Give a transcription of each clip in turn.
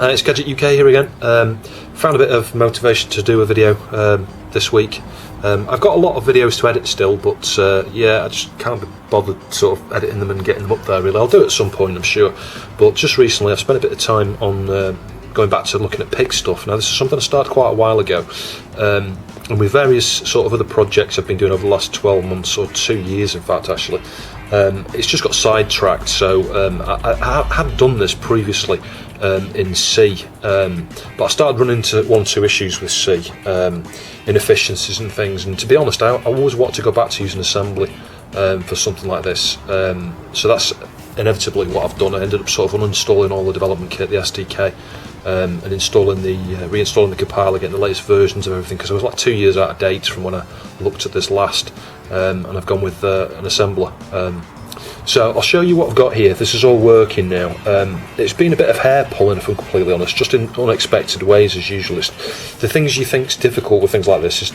It's Gadget UK here again. Found a bit of motivation to do a video this week. I've got a lot of videos to edit still, but yeah, I just can't be bothered sort of editing them and getting them up there really. I'll do it at some point, I'm sure. But just recently I've spent a bit of time on going back to looking at PIC stuff. Now this is something I started quite a while ago. And with various sort of other projects I've been doing over the last 12 months, or 2 years in fact actually. It's just got sidetracked, so I had done this previously in C, but I started running into 1 or 2 issues with C, inefficiencies and things, and to be honest I always want to go back to using assembly for something like this, so that's inevitably what I've done. I ended up sort of uninstalling all the development kit, the SDK, and reinstalling the compiler, getting the latest versions of everything, because I was like 2 years out of date from when I looked at this last, and I've gone with an assembler. So I'll show you what I've got here. This is all working now. It's been a bit of hair pulling, if I'm completely honest, just in unexpected ways as usual. It's the things you think's difficult with things like this,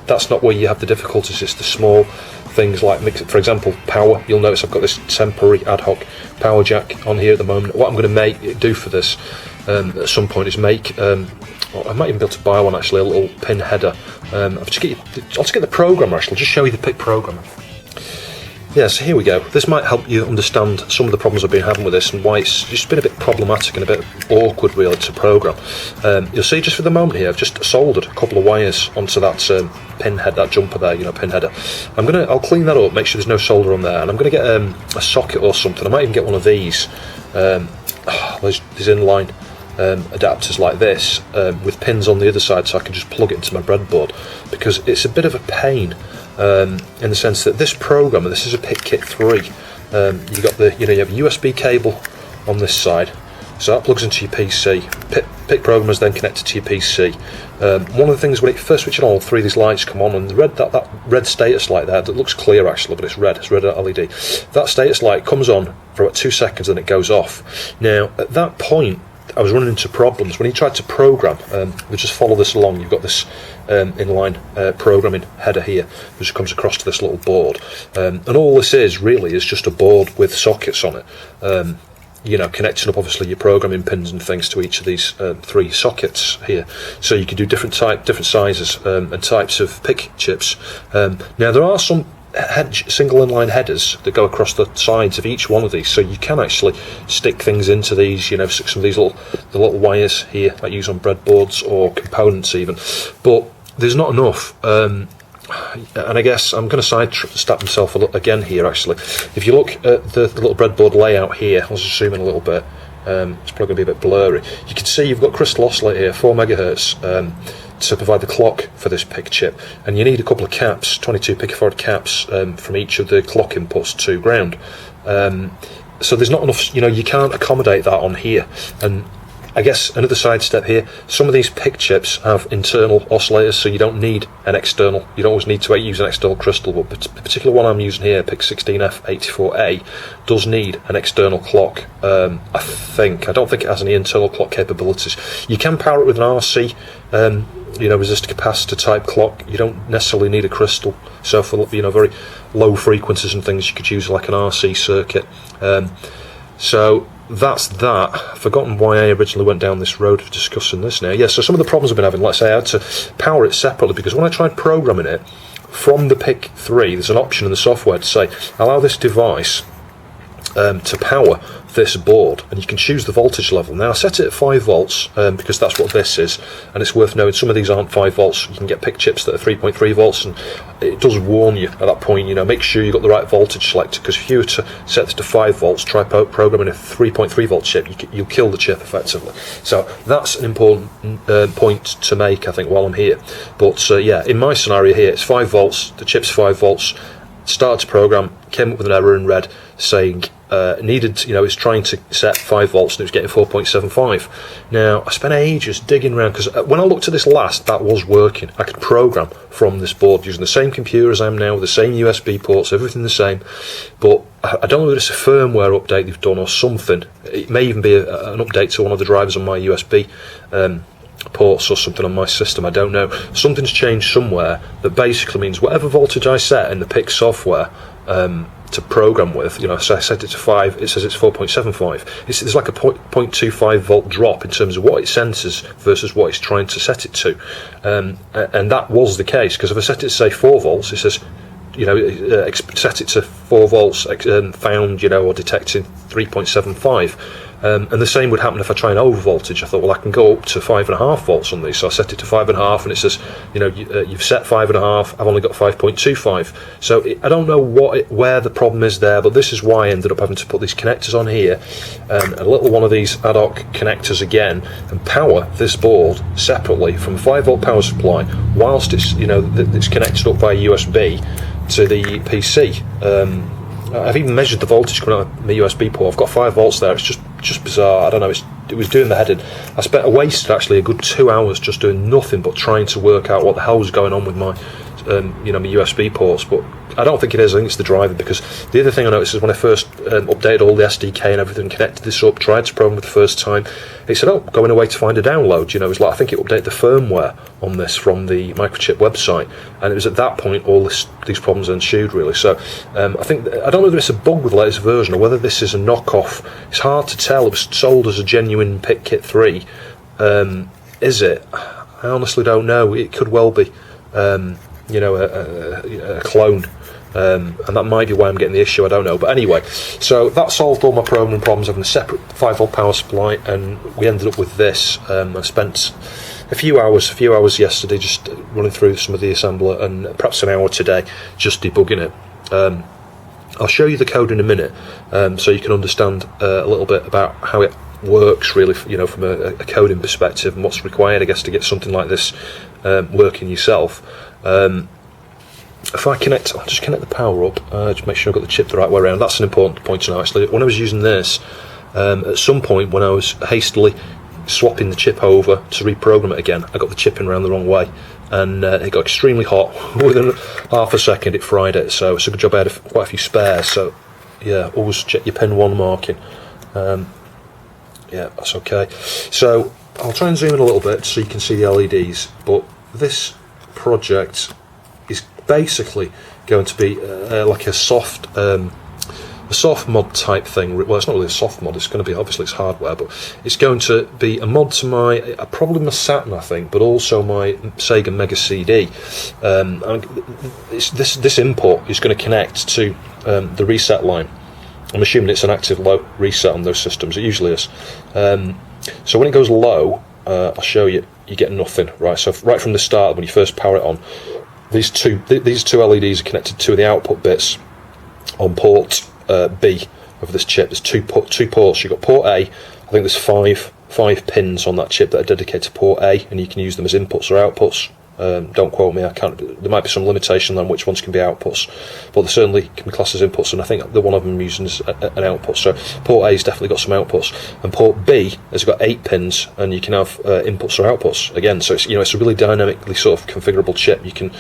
that's not where you have the difficulties. It's the small things like, for example, power. You'll notice I've got this temporary ad hoc power jack on here at the moment. What I'm going to do for this at some point is make, I might even be able to buy one actually, a little pin header. I'll just get the programmer actually, I'll just show you the PIC programmer. Yeah, so here we go. This might help you understand some of the problems I've been having with this and why it's just been a bit problematic and a bit awkward really to program. You'll see just for the moment here I've just soldered a couple of wires onto that pin head, that jumper there, you know, pin header. I'll clean that up, make sure there's no solder on there, and I'm going to get a socket or something. I might even get one of these. There's inline adapters like this with pins on the other side, so I can just plug it into my breadboard, because it's a bit of a pain. In the sense that this programmer, this is a PIC Kit 3. You have a USB cable on this side, so that plugs into your PC. PIC programmer is then connected to your PC. One of the things when it first switches on, all 3 of these lights come on, and the that red status light there that looks clear actually, but it's red LED. That status light comes on for about 2 seconds and it goes off. Now at that point I was running into problems when you tried to program. We just follow this along. You've got this inline programming header here, which comes across to this little board, and all this is really is just a board with sockets on it. You know, connecting up obviously your programming pins and things to each of these 3 sockets here, so you can do different sizes and types of PIC chips. Now there are some single inline headers that go across the sides of each one of these, so you can actually stick things into these, you know, some of these little wires here that I use on breadboards or components even, but there's not enough. And I guess I'm going to sidestep myself again here actually. If you look at the little breadboard layout here, I'll just zoom in a little bit. It's probably going to be a bit blurry. You can see you've got crystal oscillator here, 4 MHz, to provide the clock for this PIC chip, and you need a couple of caps, 22 picofarad caps from each of the clock inputs to ground. So there's not enough, you know, you can't accommodate that on here. And I guess another side step here, some of these PIC chips have internal oscillators, so you don't need an external, you don't always need to use an external crystal, but the particular one I'm using here, PIC 16F84A, does need an external clock. I don't think it has any internal clock capabilities. You can power it with an RC, resistor capacitor type clock. You don't necessarily need a crystal, so for, you know, very low frequencies and things you could use like an RC circuit. So that's that. I've forgotten why I originally went down this road of discussing this now. Yeah, so some of the problems I've been having, let's say I had to power it separately, because when I tried programming it from the PIC 3, there's an option in the software to say allow this device to power this board, and you can choose the voltage level. Now I set it at 5 volts because that's what this is, and it's worth knowing some of these aren't 5 volts. You can get PIC chips that are 3.3 volts, and it does warn you at that point, you know, make sure you've got the right voltage selector, because if you were to set this to 5 volts, try programming a 3.3 volt chip, you'll kill the chip effectively. So that's an important point to make, I think, while I'm here. But yeah, in my scenario here, it's 5 volts, the chip's 5 volts, started to program, came up with an error in red saying it's trying to set 5 volts and it was getting 4.75. Now I spent ages digging around, because when I looked at this last, that was working. I could program from this board using the same computer as I am now, with the same USB ports, everything the same, but I don't know whether it's a firmware update they've done or something. It may even be an update to one of the drivers on my USB ports or something on my system, I don't know. Something's changed somewhere that basically means whatever voltage I set in the PIC software to program with, so I set it to 5, it says it's 4.75. It's like a 0.25 volt drop in terms of what it senses versus what it's trying to set it to. And that was the case, because if I set it to say 4 volts, it says, set it to 4 volts, found, or detecting 3.75. And the same would happen if I try an over voltage. I thought, well, I can go up to 5.5 volts on these, so I set it to 5.5, and it says, you've set 5.5. I've only got 5.25. So I don't know where the problem is there, but this is why I ended up having to put these connectors on here, a little one of these ad hoc connectors again, and power this board separately from a 5 volt power supply, whilst it's it's connected up via USB to the PC. I've even measured the voltage coming out of my USB port. I've got 5 volts there. It's just bizarre. I don't know. It was doing the head in. I wasted actually a good 2 hours just doing nothing but trying to work out what the hell was going on with my my USB ports. But I don't think it is. I think it's the driver, because the other thing I noticed is when I first updated all the SDK and everything, connected this up, tried to program it the first time, it said, oh, going away to find a download. It was like, I think it updated the firmware on this from the microchip website, and it was at that point all these problems ensued, really. So I don't know whether it's a bug with the latest version or whether this is a knockoff. It's hard to tell. It was sold as a genuine PIC Kit 3. Is it? I honestly don't know. It could well be a clone, and that might be why I'm getting the issue, I don't know. But anyway, so that solved all my programming problems, having a separate 5 volt power supply, and we ended up with this. I spent a few hours yesterday just running through some of the assembler, and perhaps an hour today just debugging it. I'll show you the code in a minute, so you can understand a little bit about how it works, really, from a coding perspective, and what's required, I guess, to get something like this working yourself. If I connect, I'll just connect the power up, just make sure I've got the chip the right way around. That's an important point to know, actually. When I was using this, at some point when I was hastily swapping the chip over to reprogram it again, I got the chip in around the wrong way, and it got extremely hot. Within half a second it fried it, so it's a good job I had quite a few spares. So yeah, always check your pin 1 marking. Yeah, that's okay. So I'll try and zoom in a little bit so you can see the LEDs, but this project is basically going to be like a soft mod type thing. Well, it's not really a soft mod, it's going to be, obviously it's hardware, but it's going to be a mod to probably my Saturn, I think, but also my Sega Mega CD. This input is going to connect to the reset line. I'm assuming it's an active low reset on those systems. It usually is. So when it goes low, I'll show you, you get nothing, right? So right from the start, when you first power it on, these two LEDs are connected to the output bits on port B of this chip. There's two ports. You've got port A. I think there's five pins on that chip that are dedicated to port A, and you can use them as inputs or outputs. Don't quote me, I can't. There might be some limitation on which ones can be outputs, but they certainly can be classed as inputs, and I think the one of them using is an output. So port A's definitely got some outputs, and port B has got 8 pins, and you can have inputs or outputs again. So it's it's a really dynamically sort of configurable chip. You can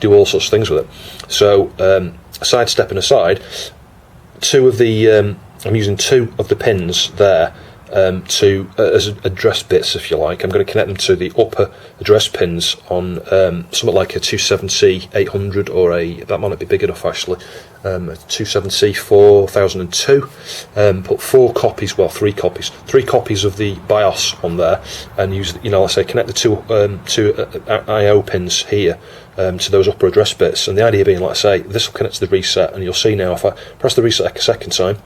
do all sorts of things with it. So sidestepping aside, I'm using 2 of the pins there. As address bits, if you like. I'm going to connect them to the upper address pins on something like a 27C800 or that might not be big enough actually, a 27C4002. Put 3 copies of the BIOS on there, and use, let's say connect the two I/O pins here to those upper address bits, and the idea being, like I say, this will connect to the reset, and you'll see now if I press the reset a second time,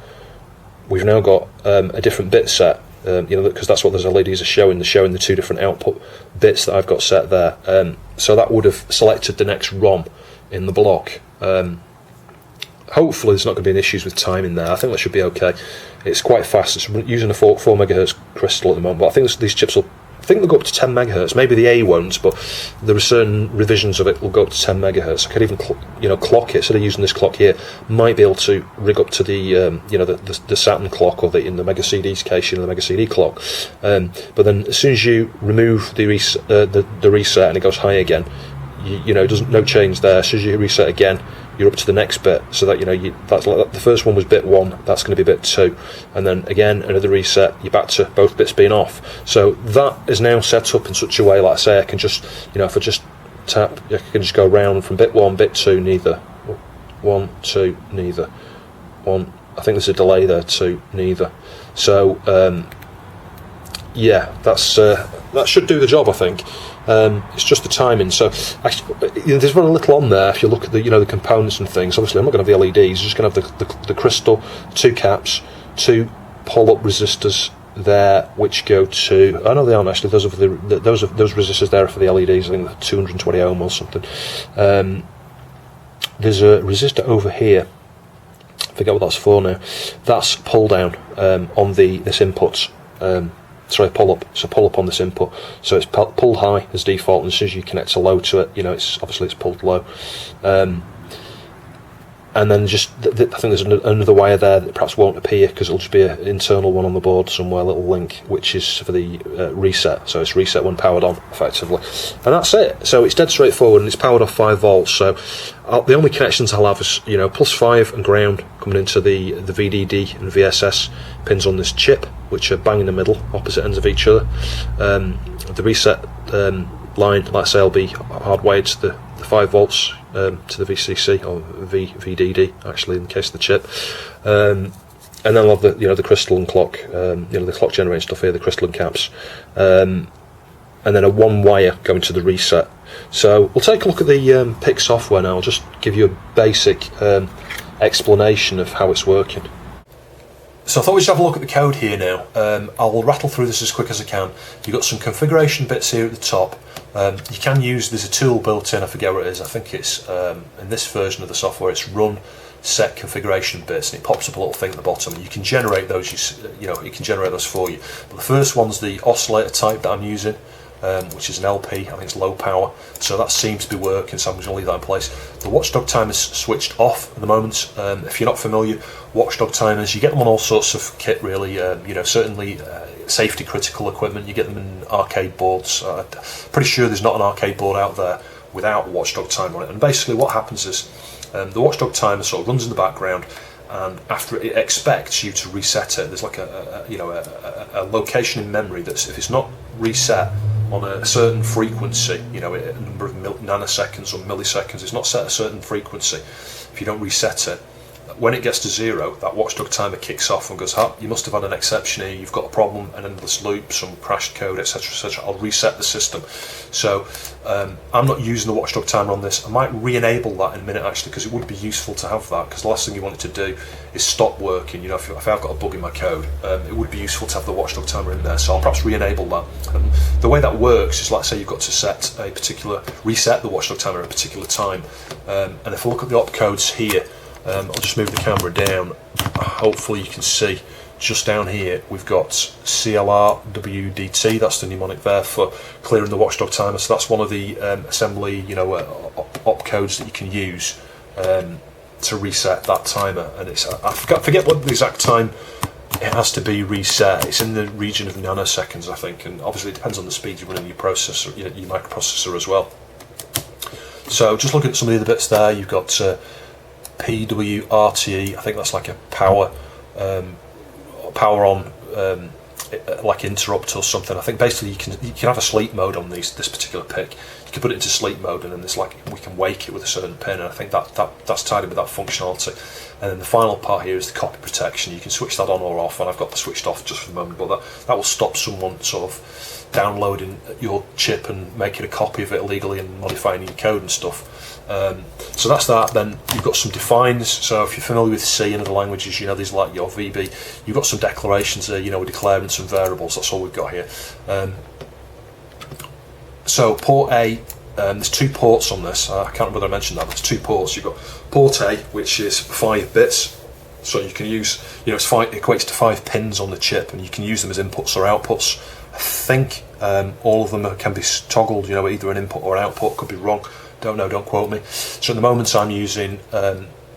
we've now got a different bit set, because that's what those LEDs are showing. They're showing the 2 different output bits that I've got set there. So that would have selected the next ROM in the block. Hopefully there's not going to be any issues with timing there. I think that should be okay. It's quite fast. It's using a 4 MHz crystal at the moment, but I think these chips will, I think they'll go up to 10 MHz. Maybe the A won't, but there are certain revisions of it will go up to 10 MHz. I could even clock it. Instead of using this clock here, might be able to rig up to the the Saturn clock, or in the Mega CD's case, the Mega CD clock. But then as soon as you remove the reset and it goes high again, no change there. As soon as you reset again, you're up to the next bit, so that that's like the first one was bit 1, that's going to be bit 2, and then again another reset, you're back to both bits being off. So that is now set up in such a way, like I say, I can just, if I just tap, I can just go around from bit 1, bit 2, neither, 1, 2, neither, 1, I think there's a delay there, 2, neither. So yeah, that should do the job, I think. It's just the timing. So there's very little on there. If you look at the components and things, obviously I'm not going to have the LEDs. I'm just going to have the crystal, 2 caps, 2 pull-up resistors there, which go to. Oh no, they aren't actually. Those resistors there are for the LEDs. I think they're 220 ohm or something. There's a resistor over here. I forget what that's for now. That's pull down on this input. Sorry, pull up. It's a pull up on this input. So it's pulled high as default, and as soon as you connect a low to it, it's pulled low. And then just I think there's another wire there that perhaps won't appear because it'll just be an internal one on the board somewhere, a little link, which is for the reset. So it's reset when powered on, effectively, and that's it. So it's dead straightforward, and it's powered off 5 volts. So the only connections I'll have is +5 and ground coming into the VDD and VSS pins on this chip, which are bang in the middle, opposite ends of each other. The reset line, like I say, will be hardwired to the 5 volts to the VCC or VDD, actually, in the case of the chip. And then I'll have the crystal and clock, the clock generating stuff here, the crystal and caps, and then a 1 wire going to the reset. So we'll take a look at the PIC software now. I'll just give you a basic explanation of how it's working. So I thought we'd just have a look at the code here now. I'll rattle through this as quick as I can. You've got some configuration bits here at the top. You can use, there's a tool built in, I forget what it is, I think it's, in this version of the software, it's ROM Set configuration bits, and it pops up a little thing at the bottom, and you can generate those, it can generate those for you. But the first one's the oscillator type that I'm using, which is an LP, I think it's low power, so that seems to be working, so I'm just going to leave that in place. The watchdog timer's switched off at the moment. If you're not familiar, watchdog timers, you get them on all sorts of kit really, certainly safety critical equipment, you get them in arcade boards. Pretty sure there's not an arcade board out there without a watchdog timer on it, and basically what happens is the watchdog timer sort of runs in the background, and after it expects you to reset it. There's like a location in memory that's, if it's not reset on a certain frequency, a number of nanoseconds or milliseconds, it's not set at a certain frequency, if you don't reset it, when it gets to 0, that watchdog timer kicks off and goes, you must have had an exception here, you've got a problem, an endless loop, some crashed code, etc, etc. I'll reset the system. So I'm not using the watchdog timer on this. I might re-enable that in a minute actually, because it would be useful to have that, because the last thing you want it to do is stop working. If I've got a bug in my code, it would be useful to have the watchdog timer in there, so I'll perhaps re-enable that. The way that works is, like say you've got to reset the watchdog timer at a particular time, and if I look at the opcodes here, I'll just move the camera down. Hopefully you can see just down here we've got CLR WDT, that's the mnemonic there for clearing the watchdog timer. So that's one of the assembly opcodes that you can use to reset that timer, and it's I forget what the exact time it has to be reset. It's in the region of nanoseconds, I think, and obviously it depends on the speed you're running your processor, your microprocessor as well. So just looking at some of the other bits there, you've got PWRTE, I think that's like a power on like interrupt or something. I think basically you can have a sleep mode on this particular PIC. You can put it into sleep mode, and then there's we can wake it with a certain pin, and I think that's tied in with that functionality. And then the final part here is the copy protection. You can switch that on or off, and I've got that switched off just for the moment, but that will stop someone sort of downloading your chip and making a copy of it illegally and modifying your code and stuff. So that's that. Then you've got some defines. So if you're familiar with C and other languages, these like your VB, you've got some declarations there, we're declaring some variables. That's all we've got here. So port A, there's 2 ports on this. I can't remember whether I mentioned that, but there's 2 ports. You've got port A, which is 5 bits. So you can use, it equates to 5 pins on the chip, and you can use them as inputs or outputs. I think all of them can be toggled, either an input or an output. Could be wrong. Don't know, don't quote me. So at the moment I'm using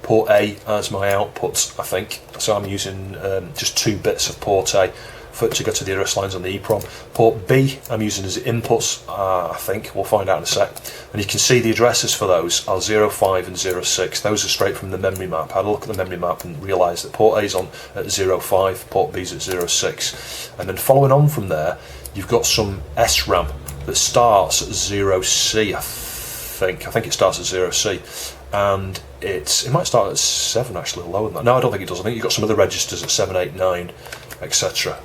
port A as my output, I think. So I'm using just 2 bits of port A for it to go to the address lines on the EEPROM. Port B I'm using as inputs, I think, we'll find out in a sec. And you can see the addresses for those are 05 and 06. Those are straight from the memory map. I had a look at the memory map and realised that port A's on at 05, port B's at 06. And then following on from there, you've got some SRAM that starts at 0C, I think it starts at 0C. And it might start at 7 actually, or lower than that. No, I don't think it does. I think you've got some other registers at 7, 8, 9, etc.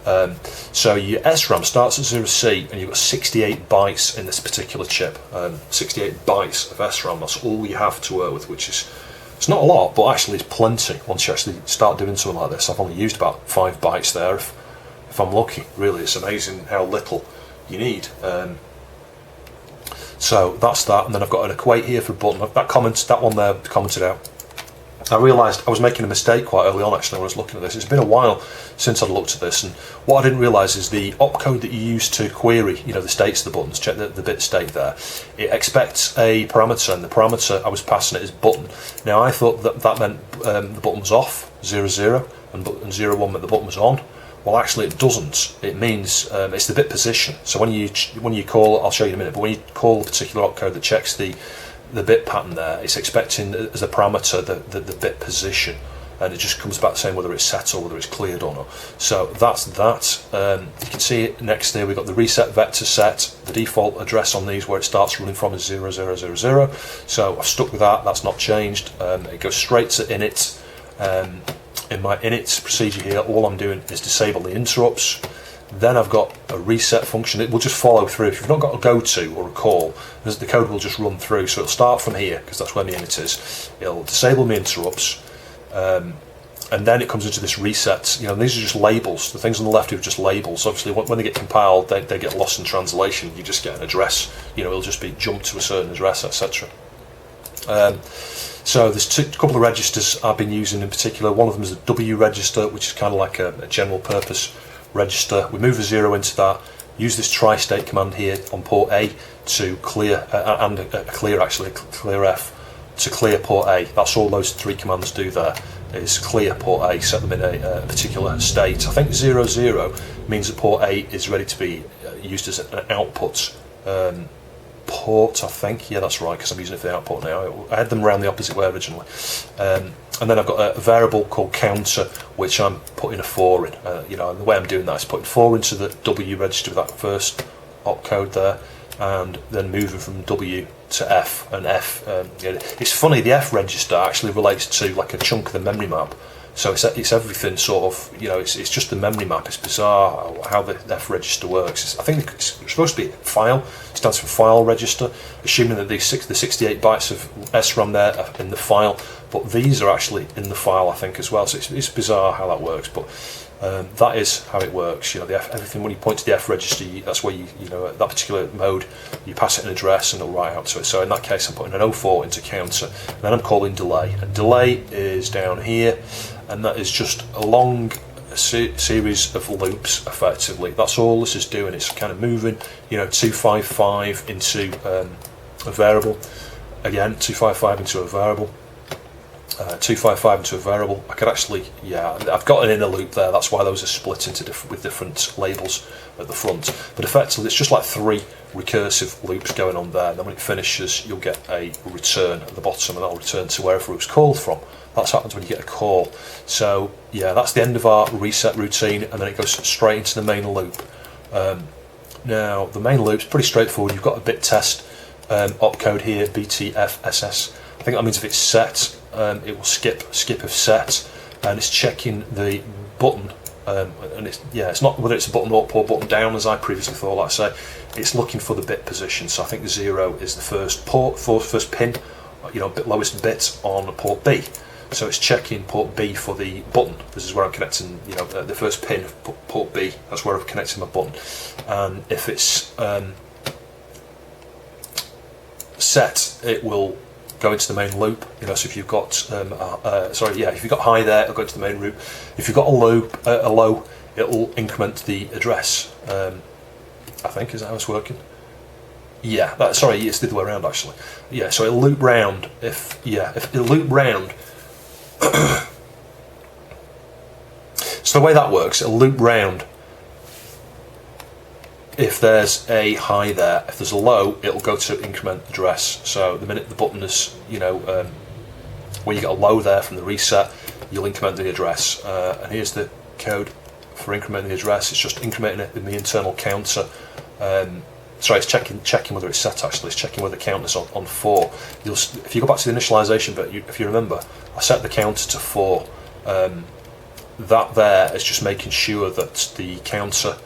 So your SRAM starts at 0C, and you've got 68 bytes in this particular chip. 68 bytes of SRAM, that's all you have to work with, which is, it's not a lot, but actually it's plenty once you actually start doing something like this. I've only used about 5 bytes there, if I'm lucky. Really, it's amazing how little you need. So that's that, and then I've got an equate here for a button. That one there commented out. I realised I was making a mistake quite early on actually when I was looking at this. It's been a while since I'd looked at this, and what I didn't realise is the opcode that you use to query, the states of the buttons, check the bit state there, it expects a parameter, and the parameter I was passing it is button. Now I thought that meant the button was off, 00, and 01 meant the button was on. Well, actually it doesn't. It means it's the bit position. So when you call, I'll show you in a minute, but when you call a particular opcode that checks the bit pattern there, it's expecting as a parameter the bit position, and it just comes back saying whether it's set or whether it's cleared or not. So that's that. You can see it next there. We've got the reset vector set. The default address on these where it starts running from is 0000. So I've stuck with that. That's not changed. It goes straight to init. In my init procedure here, all I'm doing is disable the interrupts. Then I've got a reset function. It will just follow through. If you've not got a go to or a call, the code will just run through. So it'll start from here because that's where my init is. It'll disable my interrupts, and then it comes into this reset. These are just labels. The things on the left are just labels. Obviously, when they get compiled, they get lost in translation. You just get an address. It'll just be jumped to a certain address, etc. So there's a couple of registers I've been using in particular. One of them is a W register, which is kind of like a general purpose register. We move a 0 into that, use this tri-state command here on port A to clear, and clear F to clear port A. That's all those 3 commands do there, is clear port A, set them in a particular state. I think 00 means that port A is ready to be used as an output port, I think. Yeah, that's right, because I'm using it for the output now. I had them around the opposite way originally. And then I've got a variable called counter, which I'm putting a 4 in. And the way I'm doing that is putting 4 into the W register with that first opcode there, and then moving from W to F. And F, it's funny, the F register actually relates to like a chunk of the memory map. So it's everything sort of, it's just the memory map. It's bizarre how the F register works. I think it's supposed to be file. It stands for file register, assuming that the 68 bytes of SRAM there are in the file, but these are actually in the file, I think, as well. So it's bizarre how that works, but that is how it works. Everything, when you point to the F register, that's where at that particular mode, you pass it an address and it'll write out to it. So in that case, I'm putting an 04 into counter, and then I'm calling delay. And delay is down here, and that is just a long series of loops, effectively. That's all this is doing. It's kind of moving, 255 into a variable. Again, 255 into a variable. 255 into a variable. I could actually, I've got an inner loop there. That's why those are split into with different labels at the front. But effectively, it's just like 3 recursive loops going on there. And then when it finishes, you'll get a return at the bottom, and that'll return to wherever it was called from. That's what happens when you get a call. So that's the end of our reset routine, and then it goes straight into the main loop. Now the main loop's pretty straightforward. You've got a bit test opcode here, BTFSS. I think that means if it's set, it will skip if set, and it's checking the button. And it's not whether it's a button up or button down as I previously thought. Like I say, it's looking for the bit position. So I think 0 is the first pin, lowest bit on port B. So it's checking port B for the button. This is where I'm connecting, the first pin of port B. That's where I'm connecting my button. And if it's set, it will go into the main loop. So if you've got, if you've got high there, it'll go into the main loop. If you've got a low, it'll increment the address. I think, is that how it's working? Yeah, it's the other way around actually. Yeah, so it'll loop round. If it'll loop round. So the way that works, it'll loop round if there's a high there. If there's a low, it'll go to increment address. So the minute the button is, where you get a low there from the reset, you'll increment the address. And here's the code for incrementing the address. It's just incrementing it in the internal counter. Sorry, it's checking whether it's set. Actually, it's checking whether the counter's on 4. If you go back to the initialization bit, if you remember, I set the counter to 4. That there is just making sure that the counter,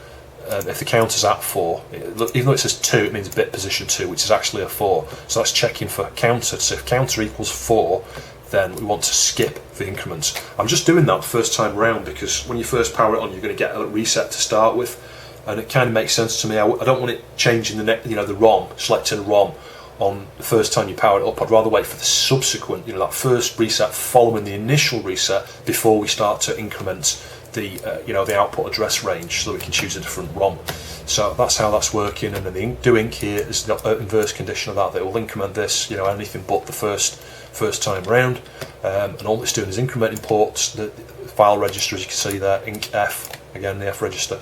if the counter's at 4, even though it says 2, it means bit position 2, which is actually a 4. So that's checking for counter. So if counter equals 4, then we want to skip the increments. I'm just doing that first time round because when you first power it on, you're going to get a reset to start with, and it kind of makes sense to me. I don't want it changing the ROM, selecting ROM on the first time you power it up. I'd rather wait for the subsequent, that first reset following the initial reset before we start to increment the the output address range, so that we can choose a different ROM. So that's how that's working. And then the do inc here is the inverse condition of that. It will increment this, anything but the first time round. And all it's doing is incrementing ports, the file register, as you can see there, inc F, again the F register,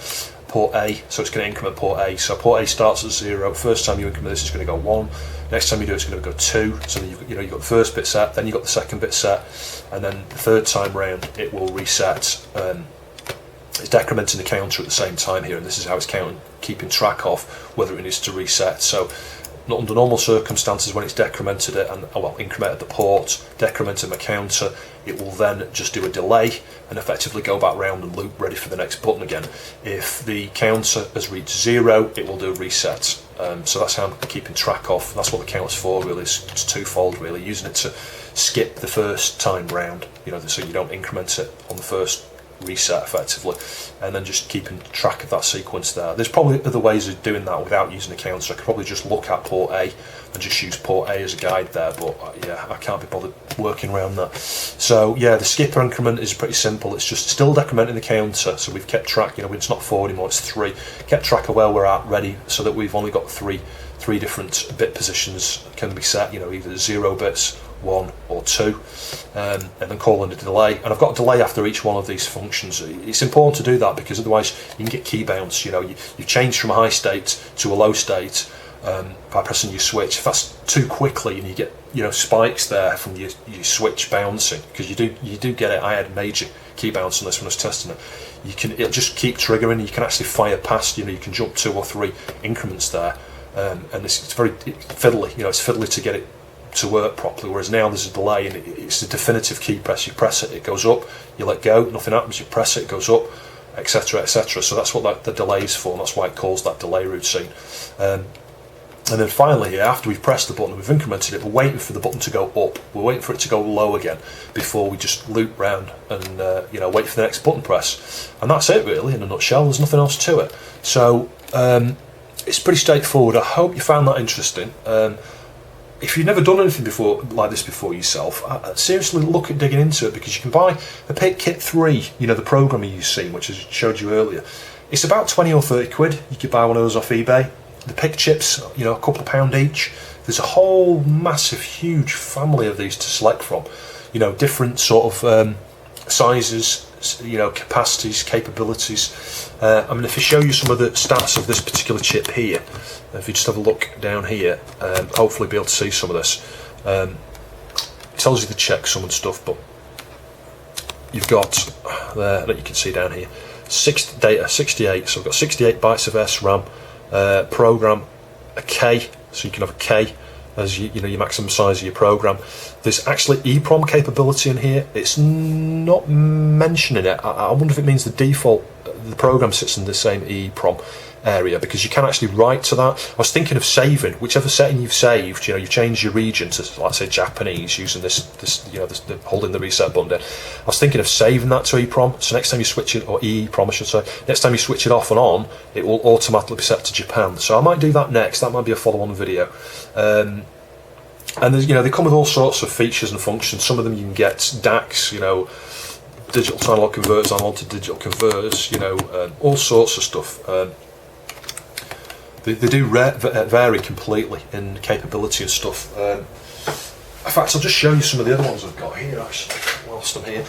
port A, so it's going to increment port A. So port A starts at 0. First time you increment this, it's going to go 1. Next time you do it, it's going to go 2. So then you've got the first bit set, then you've got the second bit set, and then the third time round it will reset. It's decrementing the counter at the same time here, and this is how it's keeping track of whether it needs to reset. So under normal circumstances, when it's decremented it and incremented the port, decremented the counter, it will then just do a delay and effectively go back round and loop ready for the next button again. If the counter has reached 0, it will do a reset. So that's how I'm keeping track of. That's what the counter's for, really. It's twofold, really, using it to skip the first time round, so you don't increment it on the first reset effectively, and then just keeping track of that sequence there. There's probably other ways of doing that without using a counter. I could probably just look at port A and just use port A as a guide there, but yeah, I can't be bothered working around that. So yeah, the skipper increment is pretty simple. It's just still decrementing the counter, so we've kept track, it's not 4 anymore, it's 3. Kept track of where we're at ready, so that we've only got three different bit positions can be set, either 0 bits, 1 or 2, and then calling a delay. And I've got a delay after each one of these functions. It's important to do that because otherwise you can get key bounce. You've changed from a high state to a low state by pressing your switch. If that's too quickly and you get spikes there from your switch bouncing, because you do get it. I had major key bounce on this when I was testing it. It'll just keep triggering. You can actually fire past. You can jump 2 or 3 increments there, and it's very fiddly. It's fiddly to get it to work properly, whereas now there's a delay and it's a definitive key press. You press it, it goes up, you let go, nothing happens, you press it, it goes up, etc, etc. So that's what the delay is for, and that's why it calls that delay routine. And then finally here, after we've pressed the button, we've incremented it, we're waiting for the button to go up, we're waiting for it to go low again before we just loop round and wait for the next button press. And that's it really, in a nutshell. There's nothing else to it. So it's pretty straightforward. I hope you found that interesting. If you've never done anything like this before yourself, seriously look at digging into it, because you can buy the PIC Kit 3, the programmer you've seen, which I showed you earlier. It's about 20 or 30 quid. You could buy one of those off eBay. The PIC chips, a couple of £1 each. There's a whole massive, huge family of these to select from. Different sort of sizes, capacities, capabilities. I'm going to show you some of the stats of this particular chip here. If you just have a look down here, hopefully be able to see some of this. It tells you the checksum and stuff, but you've got there that you can see down here, data 68. So we've got 68 bytes of SRAM. Program a K, so you can have a K as your maximum size of your program. There's actually EEPROM capability in here. It's not mentioning it. I wonder if it means the program sits in the same EEPROM area, because you can actually write to that. I was thinking of saving whichever setting you've saved. You've changed your region to, like, say, Japanese using this holding the reset button down. I was thinking of saving that to EEPROM, so next time you switch it, or EEPROM I should say, next time you switch it off and on, it will automatically be set to Japan. So I might do that next. That might be a follow-on video. And there's, they come with all sorts of features and functions. Some of them you can get DACs, digital to analog converters, analog to digital converters, all sorts of stuff. They do vary completely in capability and stuff. In fact, I'll just show you some of the other ones I've got here, actually, whilst I'm here.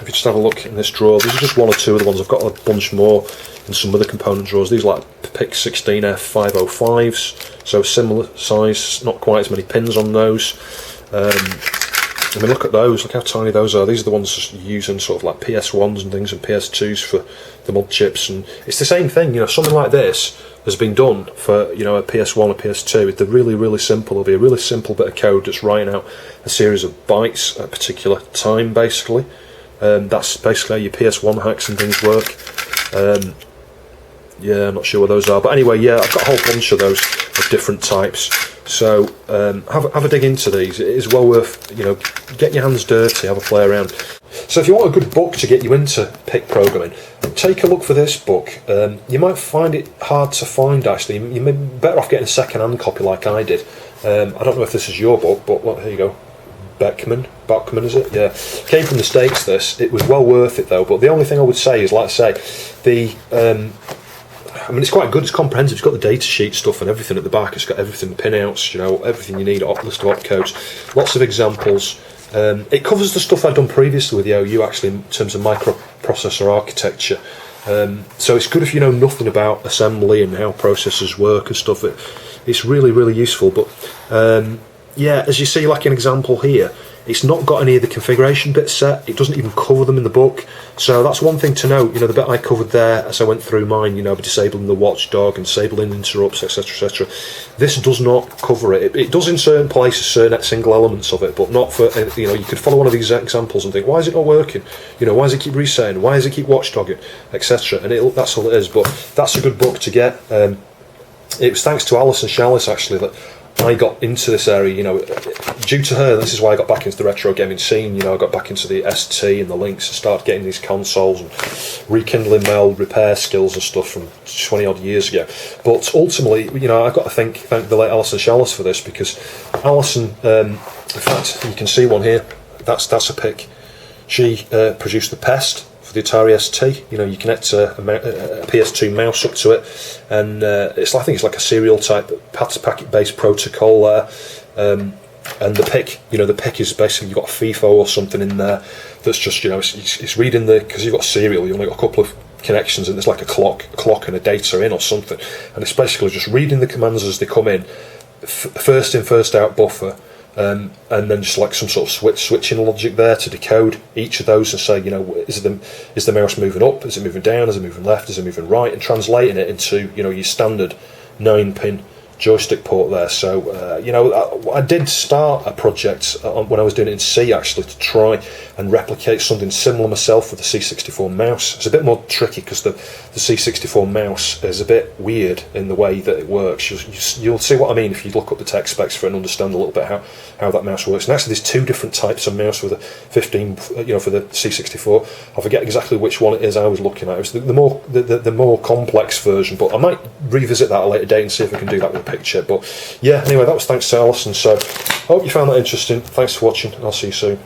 if you just have a look in this drawer, these are just one or two of the ones. I've got a bunch more in some other component drawers. These are like PIC 16F84As, so similar size, not quite as many pins on those. I mean, look at those, look how tiny those are. These are the ones using sort of like PS1s and things and PS2s for the mod chips, and it's the same thing, you know, something like this has been done for, you know, a PS1 or PS2. They're really, really simple. It'll be a really simple bit of code that's writing out a series of bytes at a particular time, basically. That's basically how your PS1 hacks and things work. Yeah, I'm not sure what those are, but anyway, yeah, I've got a whole bunch of those of different types. So have a dig into these. It is well worth, you know, get your hands dirty, have a play around. So if you want a good book to get you into PIC programming, take a look for this book. You might find it hard to find, actually. You may be better off getting a second-hand copy like I did. I don't know if this is your book, but well, here you go. Beckman is it? Yeah. Came from the States, this. It was well worth it, though. But the only thing I would say is, like I say, the... I mean, it's quite good, it's comprehensive, it's got the data sheet stuff and everything at the back, it's got everything, pinouts, you know, everything you need, list of opcodes, lots of examples. It covers the stuff I've done previously with the OU, actually, in terms of microprocessor architecture. So it's good if you know nothing about assembly and how processors work and stuff. It's really, really useful. But yeah, as you see, like an example here, it's not got any of the configuration bits set. It doesn't even cover them in the book. So that's one thing to note. You know, the bit I covered there as I went through mine, you know, disabling the watchdog and disabling interrupts, etc., etc. This does not cover it. It does in certain places, certain single elements of it, but not for, you know, you could follow one of these examples and think, why is it not working? You know, why does it keep resetting? Why does it keep watchdogging, etc.? And that's all it is. But that's a good book to get. It was thanks to Alison Shallis, actually, that I got into this area, you know, due to her. This is why I got back into the retro gaming scene. You know, I got back into the ST and the Lynx and started getting these consoles and rekindling my old repair skills and stuff from 20 odd years ago. But ultimately, you know, I've got to thank the late Alison Shallis for this, because Alison, in fact, you can see one here. That's a PIC. She produced the Pest for the Atari ST. You know, you connect a PS2 mouse up to it, and I think it's like a serial type packet-based protocol there. And the PIC, you know, the PIC is basically, you've got a FIFO or something in there that's just, you know, it's reading because you've got serial, you've only got a couple of connections, and there's like a clock and a data in or something, and it's basically just reading the commands as they come in, first in, first out buffer. And then just like some sort of switching logic there to decode each of those and say, you know, is the mouse moving up, is it moving down, is it moving left, is it moving right, and translating it into, you know, your standard 9-pin joystick port there. So you know, I did start a project when I was doing it in C, actually, to try and replicate something similar myself with the C64 mouse. It's a bit more tricky because the C64 mouse is a bit weird in the way that it works. You'll see what I mean if you look up the tech specs for it and understand a little bit how that mouse works. And actually, there's two different types of mouse with a 15, you know, for the C64. I forget exactly which one it is I was looking at. It was the more complex version, but I might revisit that at a later date and see if I can do that with a picture. But yeah, anyway, that was thanks to Alison. So I hope you found that interesting. Thanks for watching, and I'll see you soon.